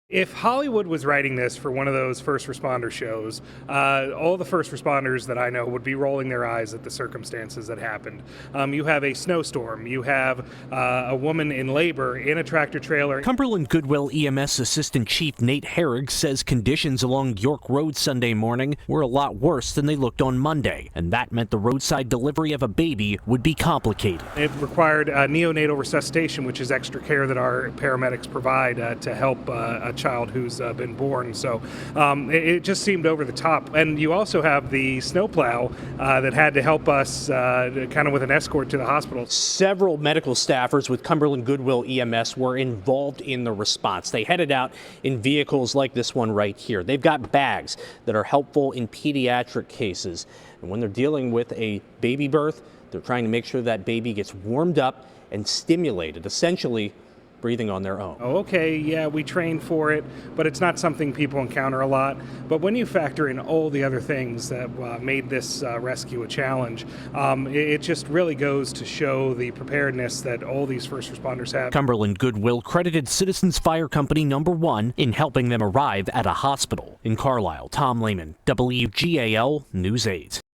If Hollywood was writing this for one of those first responder shows, all the first responders that I know would be rolling their eyes at the circumstances that happened. You have a snowstorm. You have a woman in labor in a tractor trailer. Cumberland Goodwill EMS Assistant Chief Nate Herrig says conditions along York Road Sunday morning were a lot worse than they looked on Monday, and that meant the roadside delivery of a baby would be complicated. It required neonatal resuscitation, which is extra care that our paramedics provide to help a child who's been born. So it just seemed over the top. And you also have the snowplow that had to help us kind of with an escort to the hospital. Several medical staffers with Cumberland Goodwill EMS were involved in the response. They headed out in vehicles like this one right here. They've got bags that are helpful in pediatric cases. And when they're dealing with a baby birth, they're trying to make sure that baby gets warmed up and stimulated, essentially breathing on their own. Okay, yeah, we train for it, but it's not something people encounter a lot. But when you factor in all the other things that made this rescue a challenge, it just really goes to show the preparedness that all these first responders have. Cumberland Goodwill credited Citizens Fire Company Number 1 in helping them arrive at a hospital. In Carlisle, Tom Lehman, WGAL News 8.